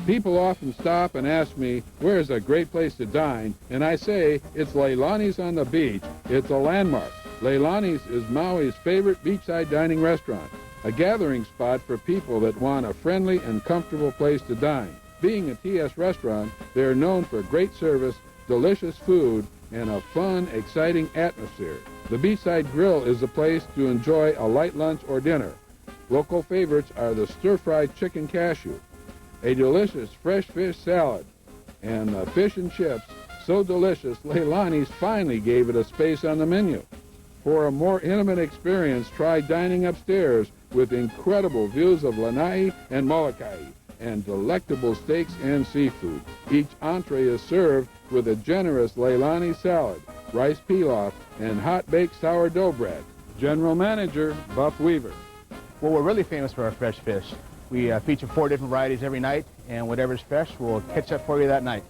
People often stop and ask me, where's a great place to dine? And I say, it's Leilani's on the beach. It's a landmark. Leilani's is Maui's favorite beachside dining restaurant, a gathering spot for people that want a friendly and comfortable place to dine. Being a TS restaurant, they are known for great service, delicious food, and a fun, exciting atmosphere. The Beachside Grill is the place to enjoy a light lunch or dinner. Local favorites are the stir-fried chicken cashew, a delicious fresh fish salad, and the fish and chips, so delicious Leilani's finally gave it a space on the menu. For a more intimate experience, try dining upstairs with incredible views of Lanai and Molokai and delectable steaks and seafood. Each entree is served with a generous Leilani salad, rice pilaf, and hot-baked sourdough bread. General Manager Buff Weaver. Well, we're really famous for our fresh fish. We feature 4 different varieties every night, and whatever's fresh, we'll catch up for you that night.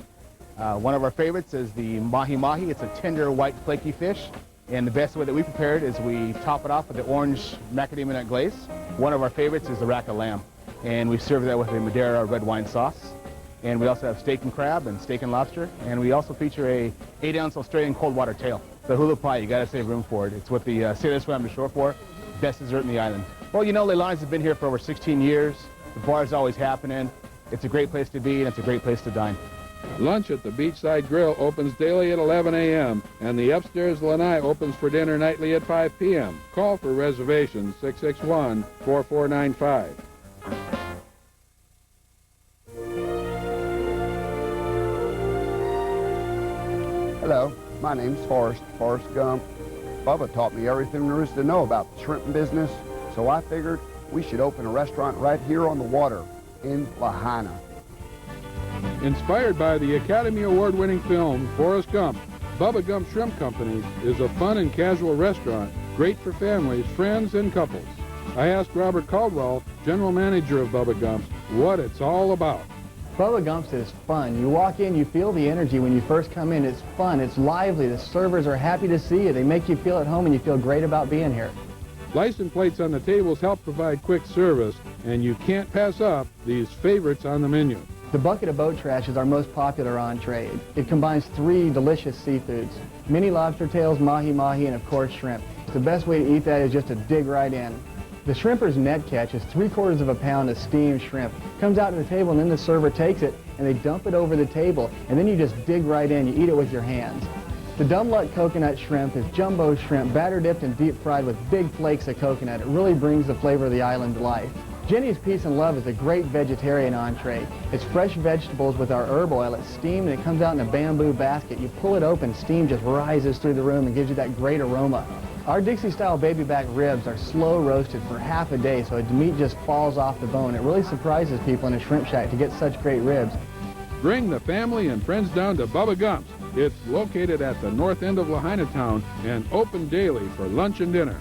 One of our favorites is the mahi-mahi. It's a tender, white, flaky fish. And the best way that we prepare it is we top it off with the orange macadamia nut glaze. One of our favorites is the rack of lamb. And we serve that with a Madeira red wine sauce. And we also have steak and crab and steak and lobster. And we also feature a 8-ounce Australian cold water tail. The hula pie, you gotta save room for it. It's what the sailors swam to shore for. Best dessert in the island. Well, you know, Leilani's has been here for over 16 years. The bar's always happening. It's a great place to be, and it's a great place to dine. Lunch at the Beachside Grill opens daily at 11 a.m., and the upstairs lanai opens for dinner nightly at 5 p.m. Call for reservations 661-4495. Hello, my name's Forrest Gump. Bubba taught me everything there is to know about the shrimp business, so I figured we should open a restaurant right here on the water in Lahaina. Inspired by the Academy Award-winning film Forrest Gump, Bubba Gump Shrimp Company is a fun and casual restaurant, great for families, friends, and couples. I asked Robert Caldwell, general manager of Bubba Gump's, what it's all about. Bubba Gump's is fun. You walk in, you feel the energy when you first come in. It's fun, it's lively. The servers are happy to see you. They make you feel at home, and you feel great about being here. License plates on the tables help provide quick service, and you can't pass up these favorites on the menu. The bucket of boat trash is our most popular entree. It combines 3 delicious seafoods: mini lobster tails, mahi-mahi, and of course shrimp. The best way to eat that is just to dig right in. The shrimper's net catch is 3/4 of a pound of steamed shrimp. Comes out to the table, and then the server takes it and they dump it over the table, and then you just dig right in. You eat it with your hands. The Dumluck coconut shrimp is jumbo shrimp, batter dipped and deep fried with big flakes of coconut. It really brings the flavor of the island to life. Jenny's Peace and Love is a great vegetarian entree. It's fresh vegetables with our herb oil. It's steamed, and it comes out in a bamboo basket. You pull it open, steam just rises through the room and gives you that great aroma. Our Dixie-style baby back ribs are slow roasted for half a day, so the meat just falls off the bone. It really surprises people in a shrimp shack to get such great ribs. Bring the family and friends down to Bubba Gump's. It's located at the north end of Lahaina town and open daily for lunch and dinner.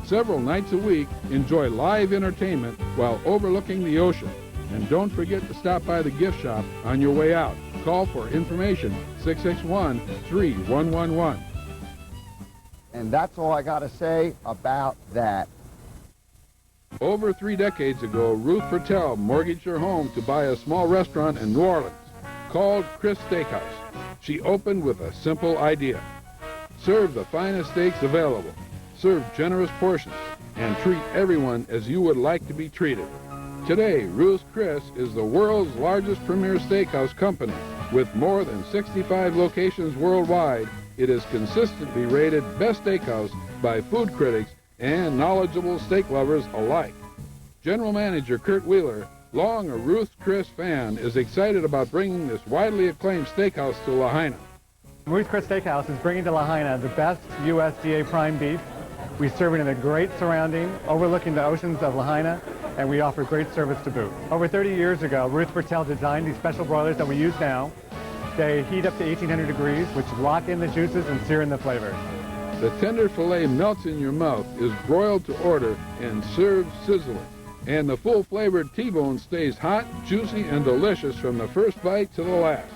Several nights a week, enjoy live entertainment while overlooking the ocean. And don't forget to stop by the gift shop on your way out. Call for information 661-3111. And that's all I got to say about that. Over 3 decades ago, Ruth Fertel mortgaged her home to buy a small restaurant in New Orleans called Chris Steakhouse. She opened with a simple idea: serve the finest steaks available, serve generous portions, and treat everyone as you would like to be treated. Today, Ruth's Chris is the world's largest premier steakhouse company. With more than 65 locations worldwide, it is consistently rated best steakhouse by food critics and knowledgeable steak lovers alike. General Manager Kurt Wheeler, long a Ruth's Chris fan, is excited about bringing this widely acclaimed steakhouse to Lahaina. Ruth's Chris Steakhouse is bringing to Lahaina the best USDA prime beef. We serve it in a great surrounding, overlooking the oceans of Lahaina, and we offer great service to boot. Over 30 years ago, Ruth Fertel designed these special broilers that we use now. They heat up to 1800 degrees, which lock in the juices and sear in the flavors. The tender filet melts in your mouth, is broiled to order, and served sizzling. And the full-flavored T-bone stays hot, juicy, and delicious from the first bite to the last.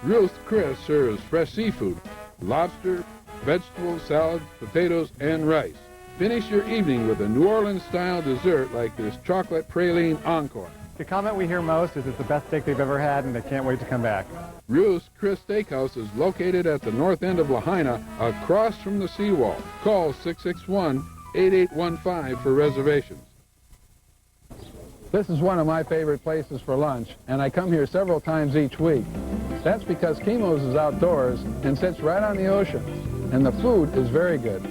Ruth's Chris serves fresh seafood, lobster, vegetables, salads, potatoes, and rice. Finish your evening with a New Orleans-style dessert like this chocolate praline encore. The comment we hear most is it's the best steak they've ever had and they can't wait to come back. Ruth's Chris Steakhouse is located at the north end of Lahaina, across from the seawall. Call 661-8815 for reservations. This is one of my favorite places for lunch, and I come here several times each week. That's because Kimo's is outdoors and sits right on the ocean, and the food is very good.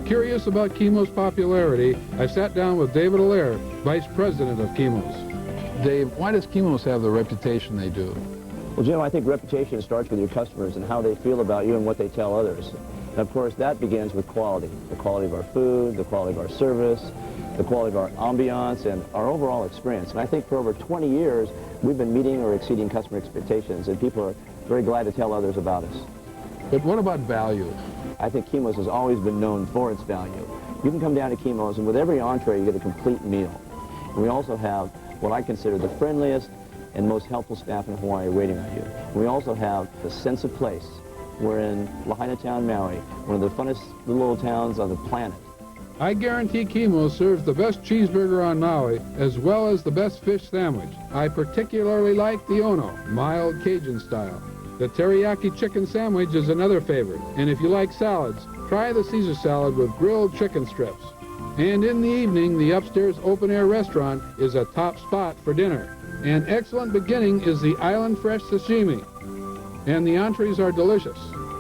Curious about Kimo's popularity, I sat down with David Allaire, Vice President of Kimo's. Dave, why does Kimo's have the reputation they do? Well, Jim, I think reputation starts with your customers and how they feel about you and what they tell others. And of course, that begins with quality. The quality of our food, the quality of our service, the quality of our ambiance, and our overall experience. And I think for over 20 years, we've been meeting or exceeding customer expectations, and people are very glad to tell others about us. But what about value? I think Kimo's has always been known for its value. You can come down to Kimo's, and with every entree, you get a complete meal. And we also have what I consider the friendliest and most helpful staff in Hawaii waiting on you. And we also have the sense of place. We're in Lahaina Town, Maui, one of the funnest little towns on the planet. I guarantee Kimo's serves the best cheeseburger on Maui, as well as the best fish sandwich. I particularly like the Ono, mild Cajun style. The teriyaki chicken sandwich is another favorite, and if you like salads, try the Caesar salad with grilled chicken strips. And in the evening, the upstairs open-air restaurant is a top spot for dinner. An excellent beginning is the Island Fresh sashimi, and the entrees are delicious.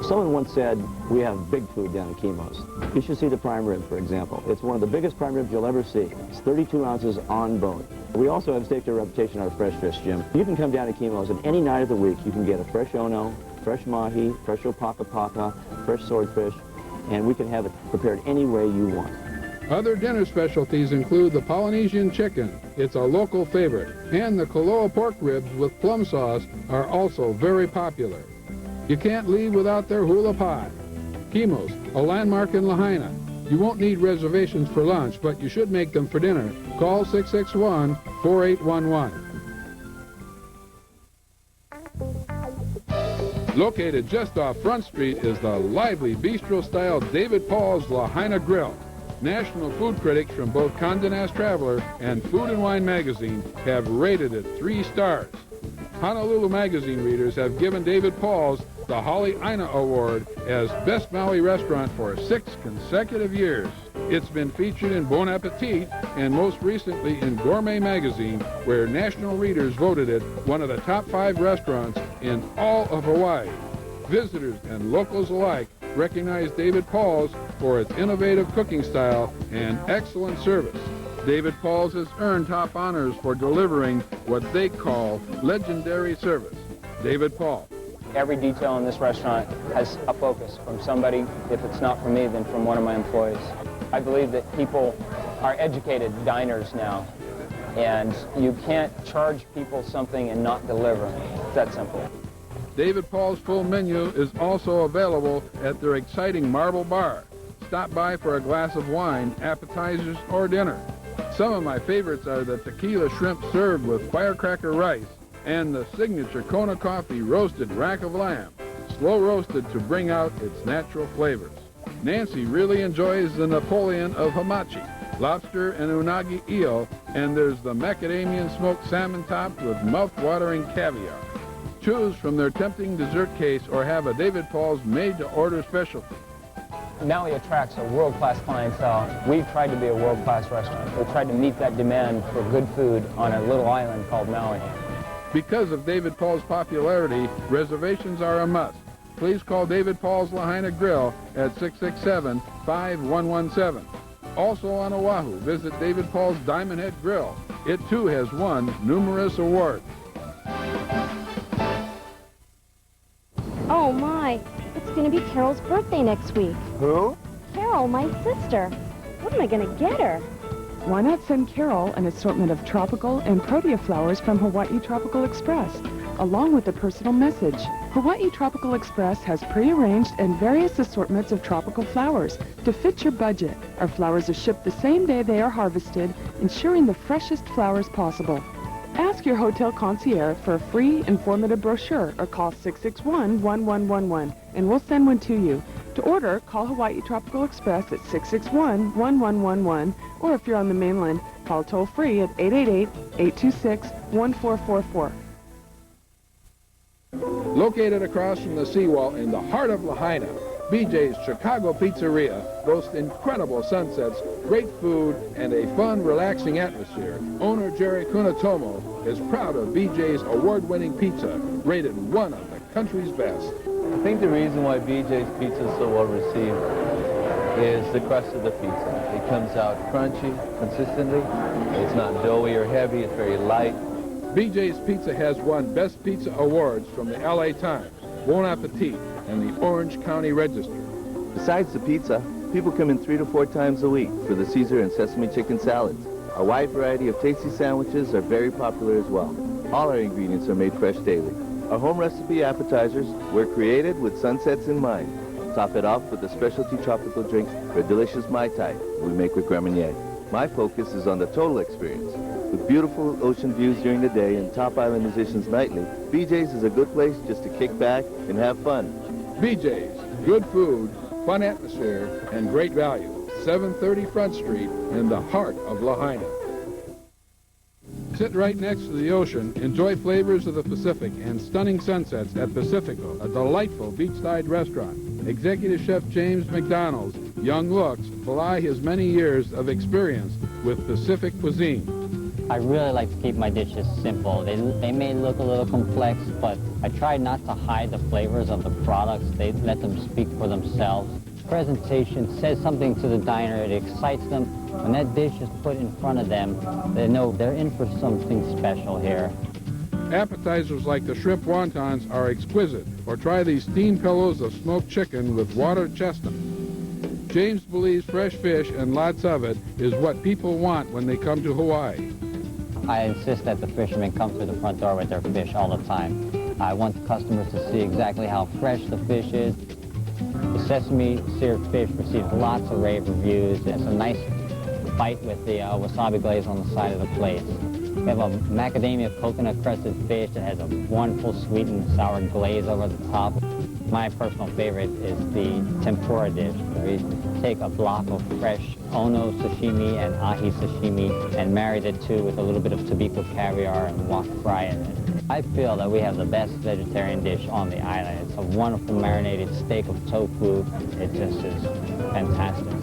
Someone once said, we have big food down at Kimo's. You should see the prime rib, for example. It's one of the biggest prime ribs you'll ever see. It's 32 ounces on bone. We also have staked our reputation on our fresh fish, Jim. You can come down to Kimo's, and any night of the week you can get a fresh ono, fresh mahi, fresh opaka, fresh swordfish, and we can have it prepared any way you want. Other dinner specialties include the Polynesian chicken. It's a local favorite. And the Koloa pork ribs with plum sauce are also very popular. You can't leave without their hula pie. Kimo's, a landmark in Lahaina. You won't need reservations for lunch, but you should make them for dinner. Call 661-4811. Located just off Front Street is the lively bistro-style David Paul's Lahaina Grill. National food critics from both Condé Nast Traveler and Food and Wine magazine have rated it 3 stars. Honolulu magazine readers have given David Paul's the Holly Ina Award as Best Maui Restaurant for 6 consecutive years. It's been featured in Bon Appetit and most recently in Gourmet magazine, where national readers voted it one of the top 5 restaurants in all of Hawaii. Visitors and locals alike recognize David Paul's for its innovative cooking style and excellent service. David Paul's has earned top honors for delivering what they call legendary service. David Paul. Every detail in this restaurant has a focus from somebody, if it's not from me, then from one of my employees. I believe that people are educated diners now, and you can't charge people something and not deliver. It's that simple. David Paul's full menu is also available at their exciting Marble Bar. Stop by for a glass of wine, appetizers, or dinner. Some of my favorites are the tequila shrimp served with firecracker rice and the signature Kona coffee roasted rack of lamb, slow roasted to bring out its natural flavors. Nancy really enjoys the Napoleon of hamachi, lobster and unagi eel, and there's the macadamian smoked salmon topped with mouth-watering caviar. Choose from their tempting dessert case or have a David Paul's made-to-order specialty. Maui attracts a world-class clientele. We've tried to be a world-class restaurant. We've tried to meet that demand for good food on a little island called Maui. Because of David Paul's popularity, reservations are a must. Please call David Paul's Lahaina Grill at 667-5117. Also on Oahu, visit David Paul's Diamond Head Grill. It too has won numerous awards. Oh my, it's going to be Carol's birthday next week. Who? Carol, my sister. What am I going to get her? Why not send Carol an assortment of tropical and protea flowers from Hawaii Tropical Express, along with a personal message? Hawaii Tropical Express has pre-arranged and various assortments of tropical flowers to fit your budget. Our flowers are shipped the same day they are harvested, ensuring the freshest flowers possible. Ask your hotel concierge for a free, informative brochure or call 661-1111, and we'll send one to you. To order, call Hawaii Tropical Express at 661-1111, or if you're on the mainland, call toll-free at 888-826-1444. Located across from the seawall in the heart of Lahaina, BJ's Chicago Pizzeria boasts incredible sunsets, great food, and a fun, relaxing atmosphere. Owner Jerry Kunatomo is proud of BJ's award-winning pizza, rated one of the country's best. I think the reason why BJ's pizza is so well received is the crust of the pizza. It comes out crunchy consistently. It's not doughy or heavy. It's very light. BJ's Pizza has won Best Pizza Awards from the LA Times, Bon Appetit, and the Orange County Register. Besides the pizza, people come in 3 to 4 times a week for the Caesar and sesame chicken salads. A wide variety of tasty sandwiches are very popular as well. All our ingredients are made fresh daily. Our home recipe appetizers were created with sunsets in mind. Top it off with a specialty tropical drink for a delicious Mai Tai we make with Greminier. My focus is on the total experience. With beautiful ocean views during the day and top island musicians nightly, BJ's is a good place just to kick back and have fun. BJ's, good food, fun atmosphere, and great value. 730 Front Street in the heart of Lahaina. Sit right next to the ocean, enjoy flavors of the Pacific and stunning sunsets at Pacifico, a delightful beachside restaurant. Executive Chef James McDonald's young looks belie his many years of experience with Pacific cuisine. I really like to keep my dishes simple. They may look a little complex, but I try not to hide the flavors of the products. They let them speak for themselves. Presentation says something to the diner. It excites them. When that dish is put in front of them, they know they're in for something special here. Appetizers like the shrimp wontons are exquisite, or try these steamed pillows of smoked chicken with water chestnut. James believes fresh fish, and lots of it, is what people want when they come to Hawaii. I insist that the fishermen come through the front door with their fish all the time. I want the customers to see exactly how fresh the fish is. The sesame seared fish receives lots of rave reviews. It's a nice bite with the wasabi glaze on the side of the plate. We have a macadamia coconut crusted fish that has a wonderful sweet and sour glaze over the top. My personal favorite is the tempura dish. We take a block of fresh ono sashimi and ahi sashimi and marry the two with a little bit of tobiko caviar and wok fry it. I feel that we have the best vegetarian dish on the island. It's a wonderful marinated steak of tofu. It just is fantastic.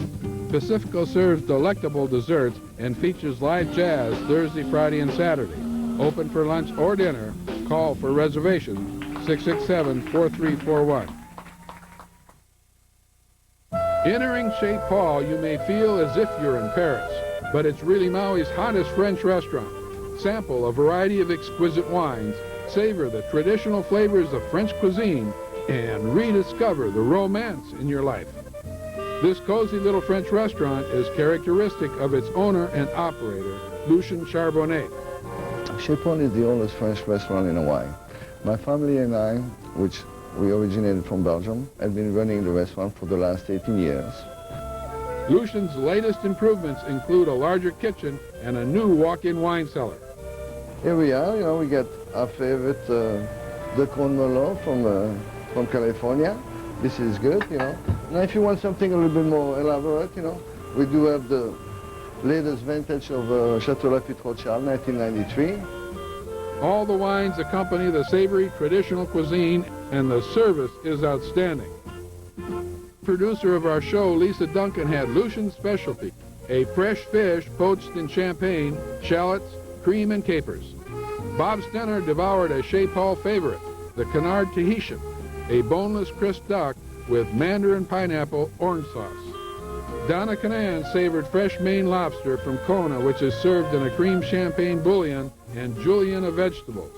Pacifico serves delectable desserts and features live jazz Thursday, Friday, and Saturday. Open for lunch or dinner. Call for reservations 667-4341. Entering Chez Paul, you may feel as if you're in Paris, but it's really Maui's hottest French restaurant. Sample a variety of exquisite wines, savor the traditional flavors of French cuisine, and rediscover the romance in your life. This cozy little French restaurant is characteristic of its owner and operator, Lucien Charbonnet. Chez Paul is the oldest French restaurant in Hawaii. My family and I, which we originated from Belgium, have been running the restaurant for the last 18 years. Lucien's latest improvements include a larger kitchen and a new walk-in wine cellar. Here we are, we get our favorite, the Corn Merlot from California. This is good, Now if you want something a little bit more elaborate, we do have the latest vintage of Chateau Lafite Rothschild, 1993. All the wines accompany the savory traditional cuisine, and the service is outstanding. Producer of our show, Lisa Duncan, had Lucien's specialty, a fresh fish poached in champagne, shallots, cream, and capers. Bob Stenner devoured a Chez Paul favorite, the Canard Tahitian, a boneless crisp duck with mandarin pineapple orange sauce. Donna Canan savored fresh Maine lobster from Kona, which is served in a cream champagne bouillon and julienne of vegetables,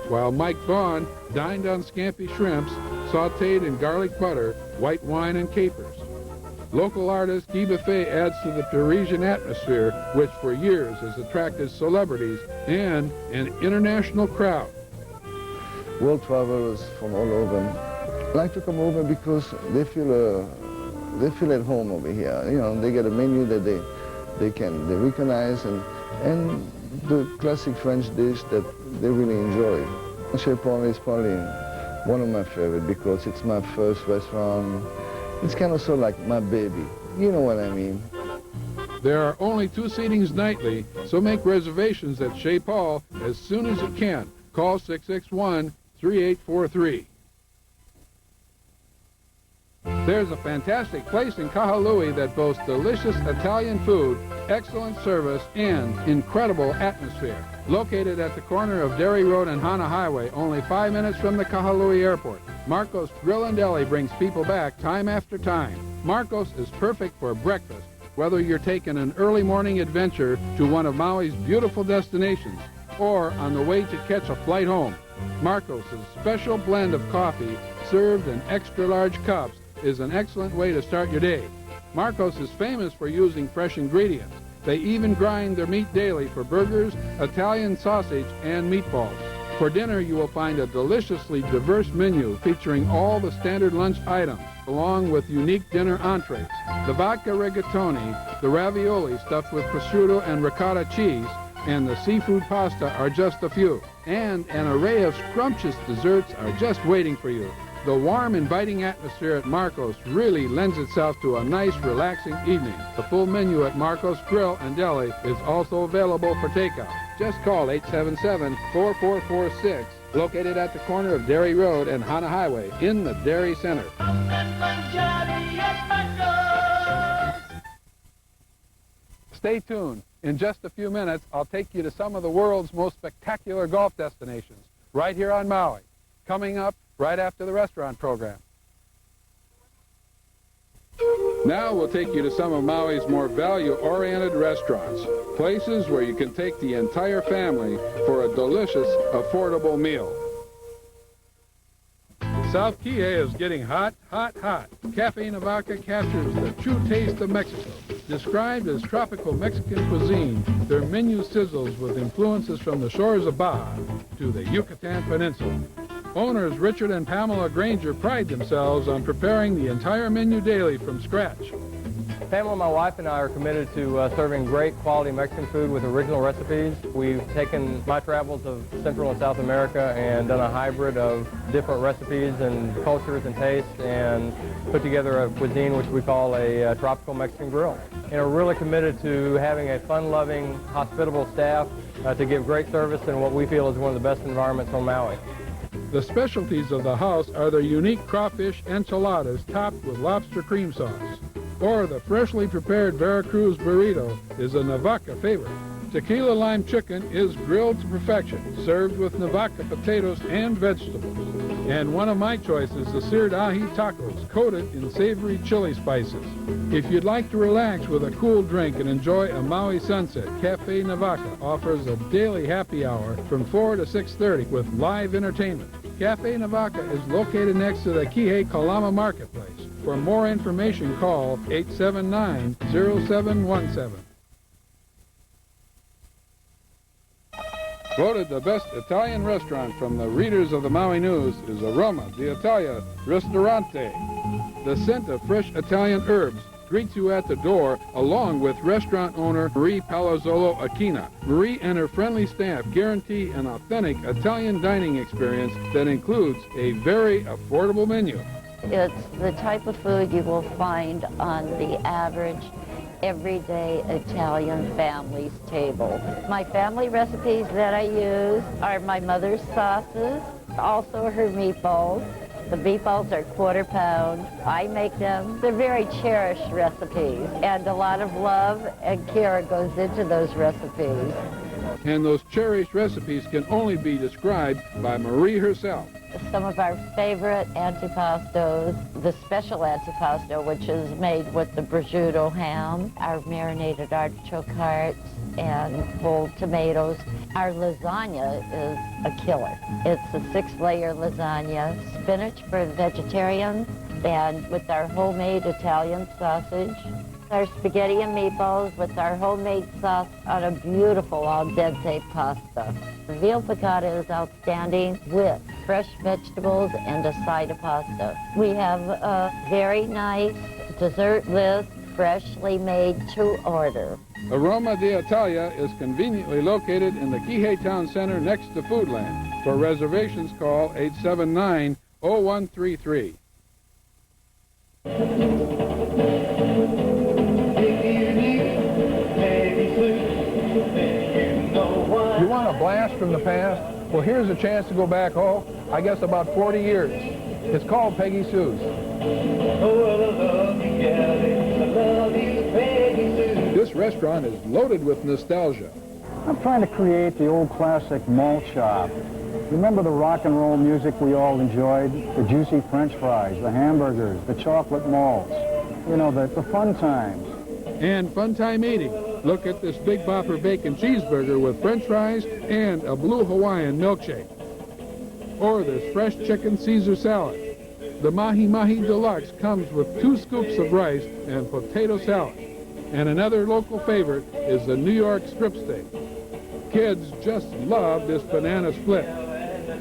while Mike Vaughn dined on scampi shrimps, sautéed in garlic butter, white wine, and capers. Local artist Guy Buffet adds to the Parisian atmosphere, which for years has attracted celebrities and an international crowd. World travelers from all over like to come over because they feel at home over here. They get a menu that they recognize and the classic French dish that they really enjoy. Chez Paul is probably one of my favorite because it's my first restaurant. It's kind of sort of like my baby. You know what I mean. There are only 2 seatings nightly, so make reservations at Chez Paul as soon as you can. Call 661-3843. There's a fantastic place in Kahului that boasts delicious Italian food, excellent service, and incredible atmosphere. Located at the corner of Derry Road and Hana Highway, only 5 minutes from the Kahului Airport, Marco's Grill and Deli brings people back time after time. Marco's is perfect for breakfast, whether you're taking an early morning adventure to one of Maui's beautiful destinations or on the way to catch a flight home. Marco's special blend of coffee served in extra large cups is an excellent way to start your day. Marco's is famous for using fresh ingredients. They even grind their meat daily for burgers, Italian sausage, and meatballs. For dinner, you will find a deliciously diverse menu featuring all the standard lunch items, along with unique dinner entrees. The vodka rigatoni, the ravioli stuffed with prosciutto and ricotta cheese, and the seafood pasta are just a few. And an array of scrumptious desserts are just waiting for you. The warm, inviting atmosphere at Marco's really lends itself to a nice, relaxing evening. The full menu at Marco's Grill and Deli is also available for takeout. Just call 877-4446, located at the corner of Derry Road and Hana Highway in the Derry Center. Stay tuned. In just a few minutes, I'll take you to some of the world's most spectacular golf destinations right here on Maui. Coming up right after the restaurant program. Now we'll take you to some of Maui's more value-oriented restaurants, places where you can take the entire family for a delicious, affordable meal. South Kihei is getting hot, hot, hot. Cafe Navaca captures the true taste of Mexico. Described as tropical Mexican cuisine, their menu sizzles with influences from the shores of Baja to the Yucatan Peninsula. Owners Richard and Pamela Granger pride themselves on preparing the entire menu daily from scratch. Pamela, my wife, and I are committed to serving great quality Mexican food with original recipes. We've taken my travels of Central and South America and done a hybrid of different recipes and cultures and tastes and put together a cuisine which we call a tropical Mexican grill. And we're really committed to having a fun-loving, hospitable staff to give great service in what we feel is one of the best environments on Maui. The specialties of the house are their unique crawfish enchiladas topped with lobster cream sauce. Or the freshly prepared Veracruz burrito is a Navaca favorite. Tequila lime chicken is grilled to perfection, served with Navaca potatoes and vegetables. And one of my choices, the seared ahi tacos, coated in savory chili spices. If you'd like to relax with a cool drink and enjoy a Maui sunset, Cafe Navaca offers a daily happy hour from 4 to 6:30 with live entertainment. Cafe Navaca is located next to the Kihei Kalama Marketplace. For more information, call 879-0717. Voted the best Italian restaurant from the readers of the Maui News is Aroma d'Italia Ristorante. The scent of fresh Italian herbs greets you at the door, along with restaurant owner Marie Palazzolo Aquina. Marie and her friendly staff guarantee an authentic Italian dining experience that includes a very affordable menu. It's the type of food you will find on the average everyday Italian family's table. My family recipes that I use are my mother's sauces, also her meatballs. The meatballs are quarter pound. I make them. They're very cherished recipes, and a lot of love and care goes into those recipes. And those cherished recipes can only be described by Marie herself. Some of our favorite antipastos, the special antipasto, which is made with the prosciutto ham, our marinated artichoke hearts, and whole tomatoes. Our lasagna is a killer. It's a 6-layer lasagna, spinach for vegetarians, and with our homemade Italian sausage. Our spaghetti and meatballs with our homemade sauce on a beautiful al dente pasta. The veal piccata is outstanding with fresh vegetables and a side of pasta. We have a very nice dessert list, freshly made to order. Aroma d'Italia is conveniently located in the Kihei Town Center next to Foodland. For reservations, call 879-0133. blast from the past? Well, here's a chance to go back, I guess about 40 years. It's called Peggy Sue's. This restaurant is loaded with nostalgia. I'm trying to create the old classic malt shop. Remember the rock and roll music we all enjoyed? The juicy French fries, the hamburgers, the chocolate malts. You know, the fun times. And fun time eating. Look at this Big Bopper bacon cheeseburger with French fries and a blue Hawaiian milkshake. Or this fresh chicken Caesar salad. The Mahi Mahi Deluxe comes with 2 scoops of rice and potato salad. And another local favorite is the New York strip steak. Kids just love this banana split.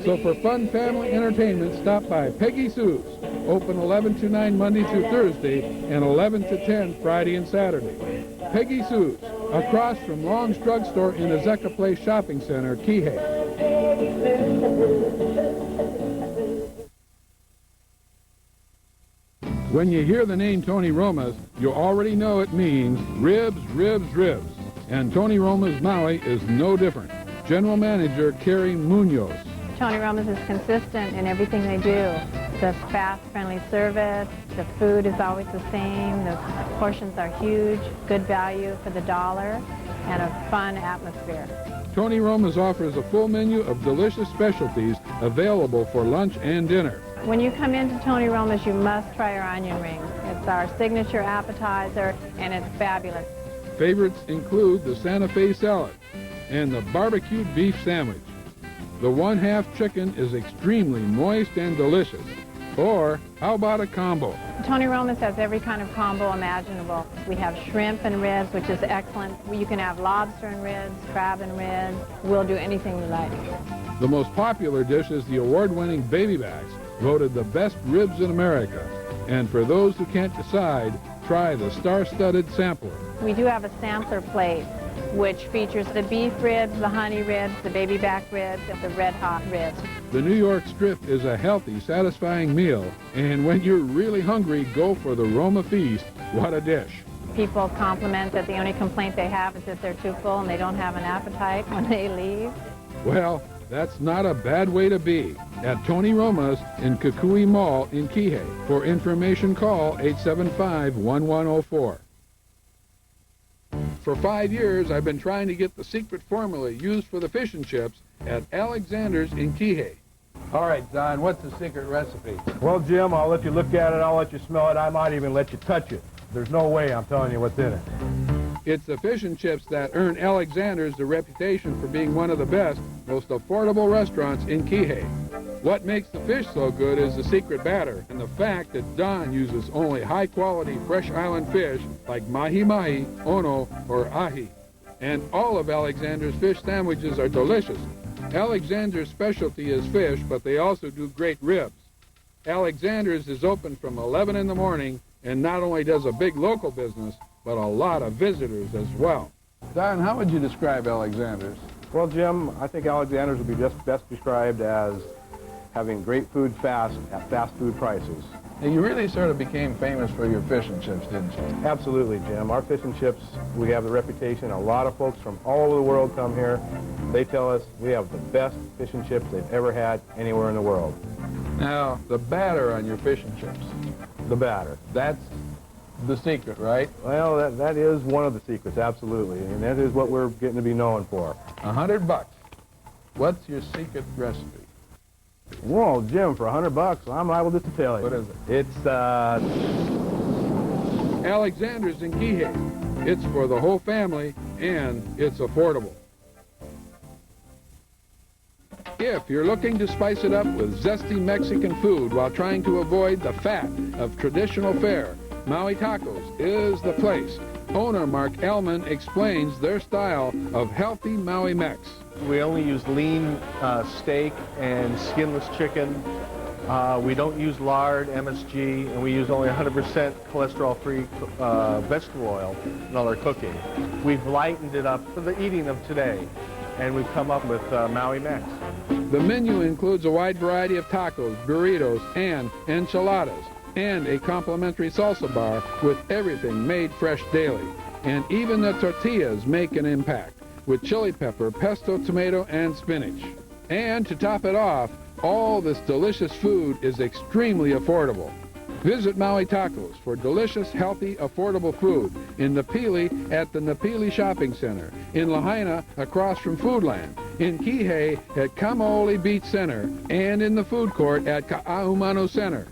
So for fun family entertainment, stop by Peggy Sue's. Open 11 to 9 Monday through Thursday and 11 to 10 Friday and Saturday. Peggy Sue's, across from Long's Drug Store in the Zecca Place Shopping Center, Kihei. When you hear the name Tony Roma's, you already know it means ribs, ribs, ribs. And Tony Roma's Maui is no different. General Manager Carrie Munoz. Tony Roma's is consistent in everything they do. The fast, friendly service, the food is always the same, the portions are huge, good value for the dollar, and a fun atmosphere. Tony Roma's offers a full menu of delicious specialties available for lunch and dinner. When you come into Tony Roma's, you must try our onion rings. It's our signature appetizer, and it's fabulous. Favorites include the Santa Fe salad and the barbecued beef sandwich. The 1/2 chicken is extremely moist and delicious. Or how about a combo? Tony Roma's has every kind of combo imaginable. We have shrimp and ribs, which is excellent. You can have lobster and ribs, crab and ribs. We'll do anything you like. The most popular dish is the award-winning baby backs, voted the best ribs in America. And for those who can't decide, try the star-studded sampler. We do have a sampler plate, which features the beef ribs, the honey ribs, the baby back ribs, and the red hot ribs. The New York strip is a healthy, satisfying meal, and when you're really hungry, go for the Roma Feast. What a dish. People compliment that the only complaint they have is that they're too full and they don't have an appetite when they leave. Well, that's not a bad way to be. At Tony Roma's in Kukui Mall in Kihei. For information, call 875-1104. For 5 years, I've been trying to get the secret formula used for the fish and chips at Alexander's in Kihei. All right, Don, what's the secret recipe? Well, Jim, I'll let you look at it, I'll let you smell it, I might even let you touch it. There's no way I'm telling you what's in it. It's the fish and chips that earn Alexander's the reputation for being one of the best, most affordable restaurants in Kihei. What makes the fish so good is the secret batter and the fact that Don uses only high-quality fresh island fish like mahi-mahi, ono, or ahi. And all of Alexander's fish sandwiches are delicious. Alexander's specialty is fish, but they also do great ribs. Alexander's is open from 11 in the morning and not only does a big local business, but a lot of visitors as well. Don, how would you describe Alexander's? Well, Jim, I think Alexander's would be just best described as having great food fast at fast food prices. Now, you really sort of became famous for your fish and chips, didn't you? Absolutely, Jim. Our fish and chips, we have the reputation. A lot of folks from all over the world come here. They tell us we have the best fish and chips they've ever had anywhere in the world. Now, the batter on your fish and chips. The batter. That's the secret, right? Well, that is one of the secrets, absolutely. And that is what we're getting to be known for. $100. What's your secret recipe? Whoa, Jim, for $100, I'm liable just to tell you. What is it? It's, Alexander's in Kihei. It's for the whole family, and it's affordable. If you're looking to spice it up with zesty Mexican food while trying to avoid the fat of traditional fare, Maui Tacos is the place. Owner Mark Ellman explains their style of healthy Maui Mex. We only use lean steak and skinless chicken. We don't use lard, MSG, and we use only 100% cholesterol-free vegetable oil in all our cooking. We've lightened it up for the eating of today, and we've come up with Maui Mex. The menu includes a wide variety of tacos, burritos, and enchiladas, and a complimentary salsa bar with everything made fresh daily. And even the tortillas make an impact. with chili pepper, pesto tomato, and spinach. And to top it off, all this delicious food is extremely affordable. Visit Maui Tacos for delicious, healthy, affordable food in Napili at the Napili Shopping Center, in Lahaina across from Foodland, in Kihei at Kamaoli Beach Center, and in the food court at Ka'ahumanu Center.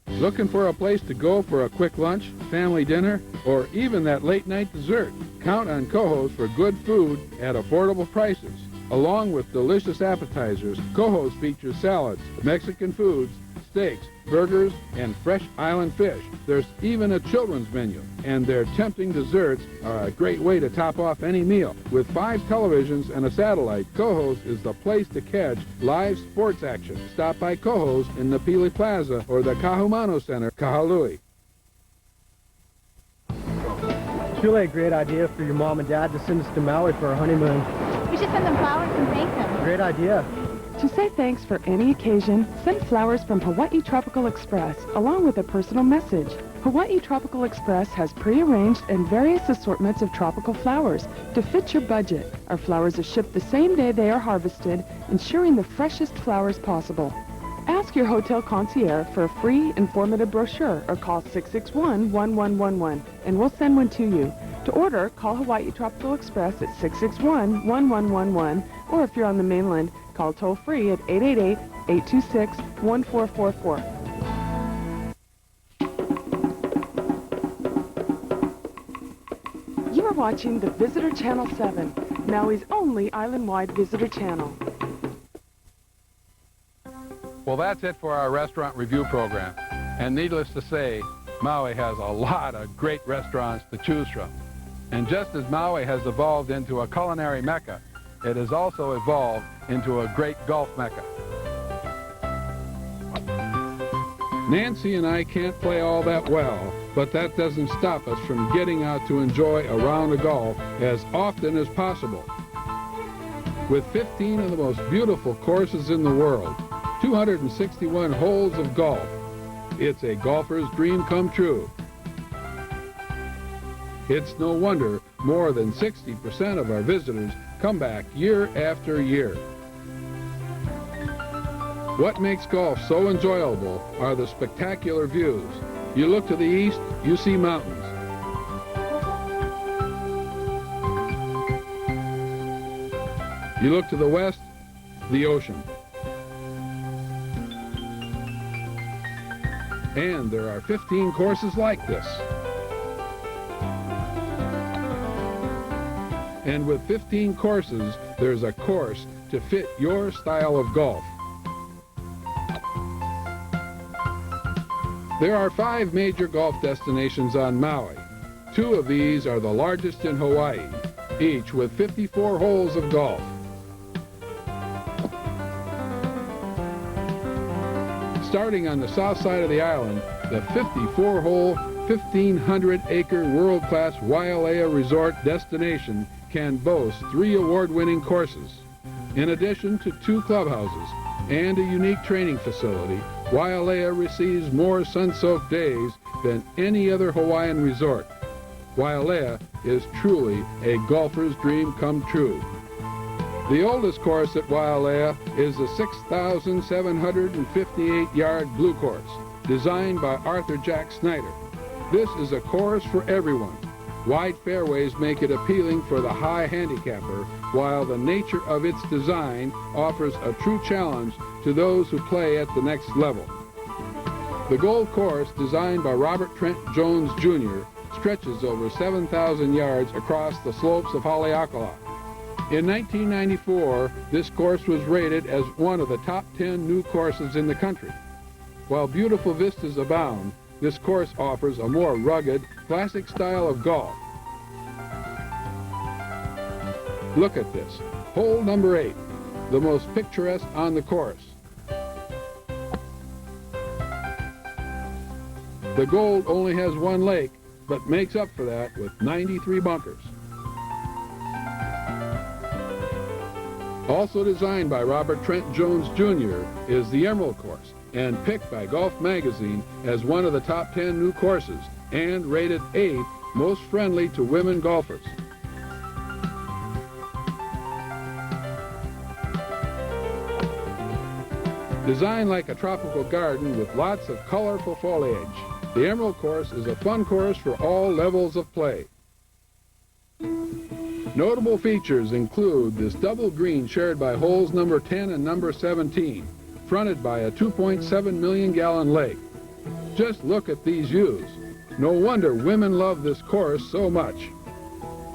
Looking for a place to go for a quick lunch, family dinner, or even that late-night dessert? Count on Coho's for good food at affordable prices. Along with delicious appetizers, Coho's features salads, Mexican foods, steaks, burgers, and fresh island fish. There's even a children's menu, and their tempting desserts are a great way to top off any meal. With 5 televisions and a satellite, Coho's is the place to catch live sports action. Stop by Coho's in the Napili Plaza or the Kahumano Center, Kahului. It's really a great idea for your mom and dad to send us to Maui for our honeymoon. We should send them flowers and thank them. Great idea. To say thanks for any occasion, send flowers from Hawaii Tropical Express, along with a personal message. Hawaii Tropical Express has pre-arranged and various assortments of tropical flowers to fit your budget. Our flowers are shipped the same day they are harvested, ensuring the freshest flowers possible. Ask your hotel concierge for a free, informative brochure or call 661-1111, and we'll send one to you. To order, call Hawaii Tropical Express at 661-1111, or if you're on the mainland, call toll-free at 888-826-1444. You are watching the Visitor Channel 7, Maui's only island-wide visitor channel. Well, that's it for our restaurant review program. And needless to say, Maui has a lot of great restaurants to choose from. And just as Maui has evolved into a culinary mecca, it has also evolved into a great golf mecca. Nancy and I can't play all that well, but that doesn't stop us from getting out to enjoy a round of golf as often as possible. With 15 of the most beautiful courses in the world, 261 holes of golf, it's a golfer's dream come true. It's no wonder more than 60% of our visitors come back year after year. What makes golf so enjoyable are the spectacular views. You look to the east, you see mountains. You look to the west, the ocean. And there are 15 courses like this. And with 15 courses, there's a course to fit your style of golf. There are 5 major golf destinations on Maui. 2 of these are the largest in Hawaii, each with 54 holes of golf. Starting on the south side of the island, the 54-hole, 1,500-acre world-class Wailea Resort destination can boast 3 award-winning courses. In addition to 2 clubhouses and a unique training facility, Wailea receives more sun-soaked days than any other Hawaiian resort. Wailea is truly a golfer's dream come true. The oldest course at Wailea is the 6,758-yard blue course, designed by Arthur Jack Snyder. This is a course for everyone. Wide fairways make it appealing for the high handicapper, while the nature of its design offers a true challenge to those who play at the next level. The Gold Course, designed by Robert Trent Jones Jr., stretches over 7,000 yards across the slopes of Haleakala. In 1994, this course was rated as one of the top 10 new courses in the country. While beautiful vistas abound, this course offers a more rugged, classic style of golf. Look at this. Hole number 8, the most picturesque on the course. The Gold only has 1 lake, but makes up for that with 93 bunkers. Also designed by Robert Trent Jones Jr. is the Emerald Course, and picked by Golf Magazine as one of the top 10 new courses, and rated 8th most friendly to women golfers. Designed like a tropical garden with lots of colorful foliage, the Emerald Course is a fun course for all levels of play. Notable features include this double green shared by holes number 10 and number 17, fronted by a 2.7 million gallon lake. Just look at these views. No wonder women love this course so much.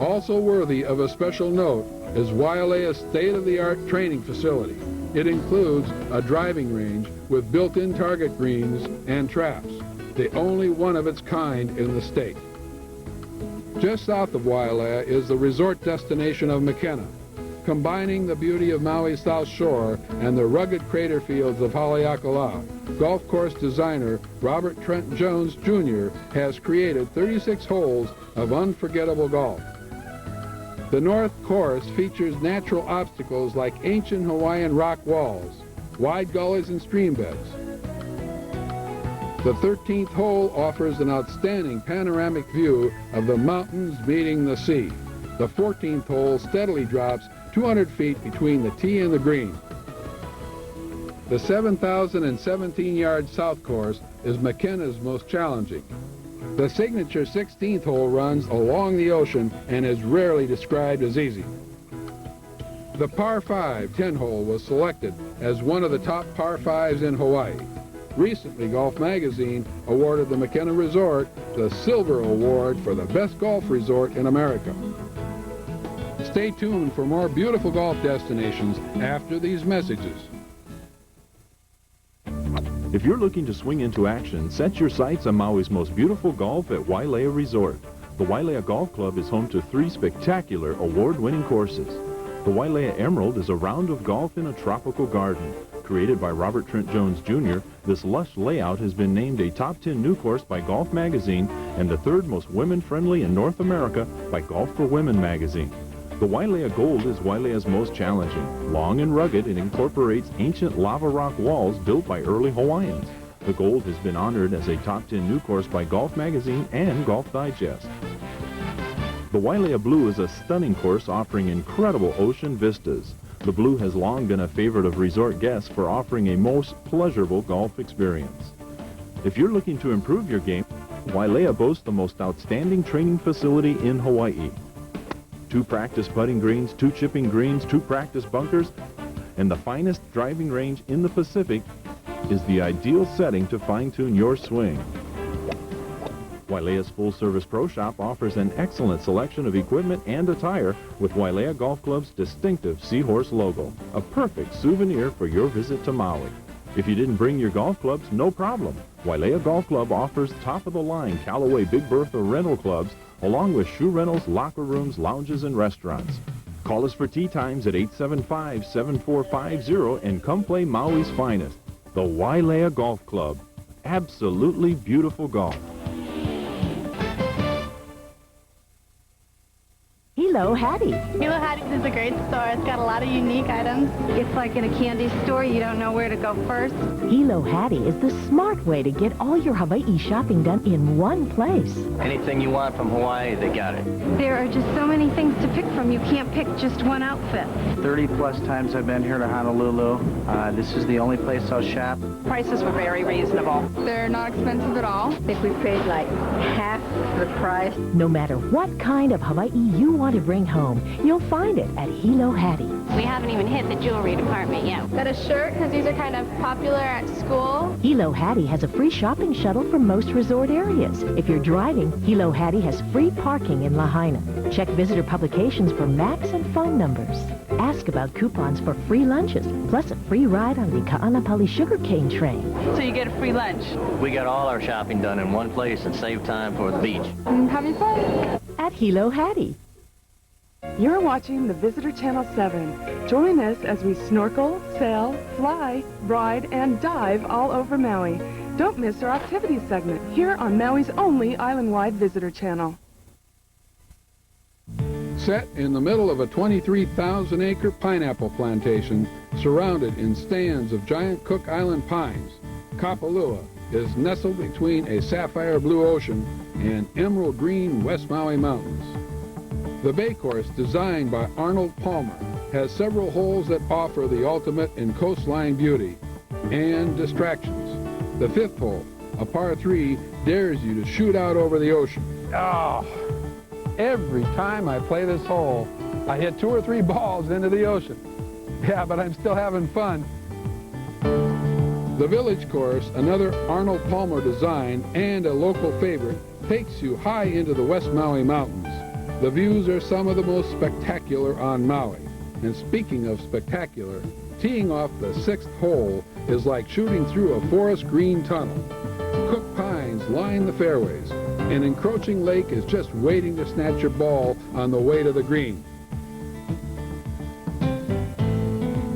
Also worthy of a special note is Waialea's state-of-the-art training facility. It includes a driving range with built-in target greens and traps, the only one of its kind in the state. Just south of Wailea is the resort destination of McKenna. Combining the beauty of Maui's South Shore and the rugged crater fields of Haleakala, golf course designer Robert Trent Jones Jr. has created 36 holes of unforgettable golf. The North Course features natural obstacles like ancient Hawaiian rock walls, wide gullies and stream beds. The 13th hole offers an outstanding panoramic view of the mountains meeting the sea. The 14th hole steadily drops 200 feet between the tee and the green. The 7,017-yard South Course is McKenna's most challenging. The signature 16th hole runs along the ocean and is rarely described as easy. The par 5 10-hole was selected as one of the top par 5s in Hawaii. Recently, Golf Magazine awarded the McKenna Resort the Silver Award for the best golf resort in America. Stay tuned for more beautiful golf destinations after these messages. If you're looking to swing into action, set your sights on Maui's most beautiful golf at Wailea Resort. The Wailea Golf Club is home to 3 spectacular award-winning courses. The Wailea Emerald is a round of golf in a tropical garden. Created by Robert Trent Jones Jr., this lush layout has been named a top 10 new course by Golf Magazine and the 3rd most women-friendly in North America by Golf for Women magazine. The Wailea Gold is Wailea's most challenging. Long and rugged, it incorporates ancient lava rock walls built by early Hawaiians. The Gold has been honored as a top 10 new course by Golf Magazine and Golf Digest. The Wailea Blue is a stunning course offering incredible ocean vistas. The Blue has long been a favorite of resort guests for offering a most pleasurable golf experience. If you're looking to improve your game, Wailea boasts the most outstanding training facility in Hawaii. 2 practice putting greens, 2 chipping greens, 2 practice bunkers, and the finest driving range in the Pacific is the ideal setting to fine-tune your swing. Wailea's full-service pro shop offers an excellent selection of equipment and attire with Wailea Golf Club's distinctive seahorse logo, a perfect souvenir for your visit to Maui. If you didn't bring your golf clubs, no problem. Wailea Golf Club offers top-of-the-line Callaway Big Bertha rental clubs along with shoe rentals, locker rooms, lounges, and restaurants. Call us for tee times at 875-7450 and come play Maui's finest, the Wailea Golf Club. Absolutely beautiful golf. Hilo Hattie. Hilo Hattie's is a great store. It's got a lot of unique items. It's like in a candy store. You don't know where to go first. Hilo Hattie is the smart way to get all your Hawaii shopping done in one place. Anything you want from Hawaii, they got it. There are just so many things to pick from. You can't pick just one outfit. 30-plus times I've been here to Honolulu. This is the only place I'll shop. Prices were very reasonable. They're not expensive at all. I think we paid like half the price. No matter what kind of Hawaii you want to bring home, you'll find it at Hilo Hattie. We haven't even hit the jewelry department yet. Got a shirt because these are kind of popular at school. Hilo Hattie has a free shopping shuttle for most resort areas. If you're driving, Hilo Hattie has free parking in Lahaina. Check visitor publications for maps and phone numbers. Ask about coupons for free lunches, plus a free ride on the Ka'anapali sugarcane train. So you get a free lunch. We got all our shopping done in one place and save time for the beach. Having fun. At Hilo Hattie. You're watching the Visitor Channel 7. Join us as we snorkel, sail, fly, ride, and dive all over Maui. Don't miss our activities segment here on Maui's only island-wide visitor channel. Set in the middle of a 23,000-acre pineapple plantation surrounded in stands of giant Cook Island pines, Kapalua is nestled between a sapphire blue ocean and emerald green West Maui mountains. The bay course, designed by Arnold Palmer, has several holes that offer the ultimate in coastline beauty and distractions. The fifth hole, a par 3, dares you to shoot out over the ocean. Oh, every time I play this hole, I hit 2 or 3 balls into the ocean. Yeah, but I'm still having fun. The village course, another Arnold Palmer design and a local favorite, takes you high into the West Maui Mountains. The views are some of the most spectacular on Maui. And speaking of spectacular, teeing off the 6th hole is like shooting through a forest green tunnel. Cooked pines line the fairways. An encroaching lake is just waiting to snatch your ball on the way to the green.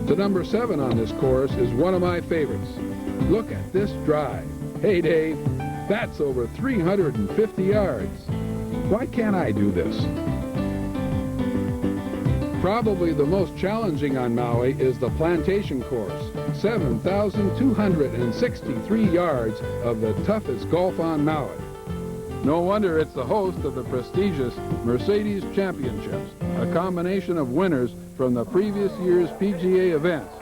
The number 7 on this course is one of my favorites. Look at this drive. Hey, Dave, that's over 350 yards. Why can't I do this? Probably the most challenging on Maui is the plantation course. 7,263 yards of the toughest golf on Maui. No wonder it's the host of the prestigious Mercedes Championships, a combination of winners from the previous year's PGA events.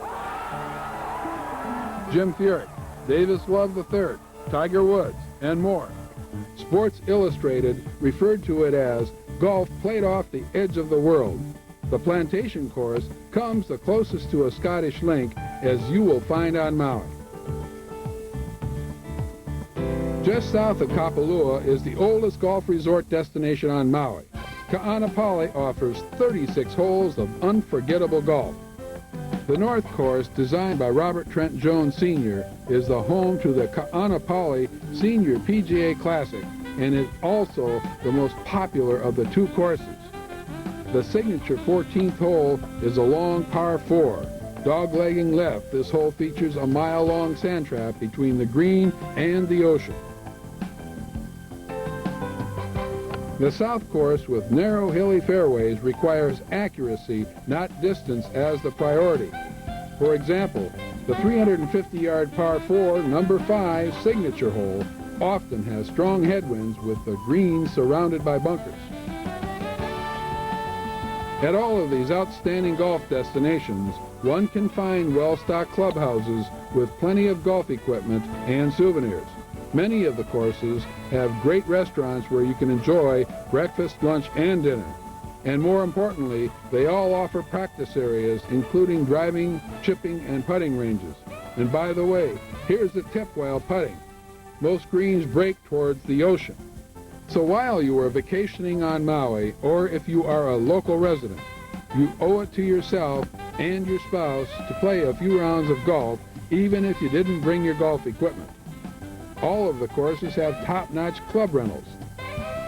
Jim Furyk, Davis Love III, Tiger Woods, and more. Sports Illustrated referred to it as golf played off the edge of the world. The plantation course comes the closest to a Scottish link as you will find on Maui. Just south of Kapalua is the oldest golf resort destination on Maui. Ka'anapali offers 36 holes of unforgettable golf. The North Course, designed by Robert Trent Jones Sr., is the home to the Ka'anapali Senior PGA Classic and is also the most popular of the 2 courses. The signature 14th hole is a long par 4. Doglegging left, this hole features a mile-long sand trap between the green and the ocean. The South Course, with narrow, hilly fairways, requires accuracy, not distance, as the priority. For example, the 350-yard par 4, number 5 signature hole often has strong headwinds with the green surrounded by bunkers. At all of these outstanding golf destinations, one can find well-stocked clubhouses with plenty of golf equipment and souvenirs. Many of the courses have great restaurants where you can enjoy breakfast, lunch, and dinner. And more importantly, they all offer practice areas, including driving, chipping, and putting ranges. And by the way, here's the tip while putting. Most greens break towards the ocean. So while you are vacationing on Maui, or if you are a local resident, you owe it to yourself and your spouse to play a few rounds of golf, even if you didn't bring your golf equipment. All of the courses have top-notch club rentals.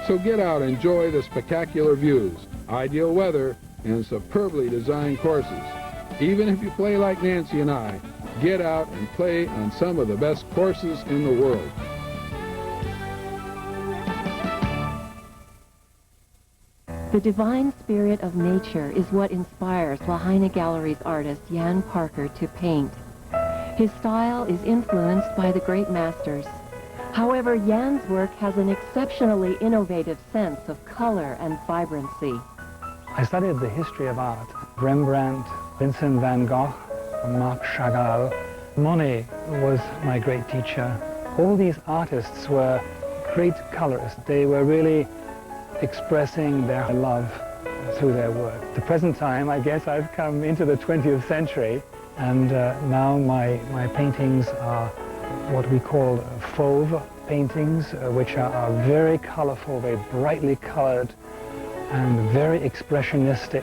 So get out and enjoy the spectacular views, ideal weather, and superbly designed courses. Even if you play like Nancy and I, get out and play on some of the best courses in the world. The divine spirit of nature is what inspires Lahaina Gallery's artist Jan Parker to paint. His style is influenced by the great masters. However, Jan's work has an exceptionally innovative sense of color and vibrancy. I studied the history of art. Rembrandt, Vincent van Gogh, Marc Chagall. Monet was my great teacher. All these artists were great colorists. They were really expressing their love through their work. At the present time, I guess I've come into the 20th century, and now my paintings are what we call fauve paintings, which are very colorful, very brightly colored, and very expressionistic.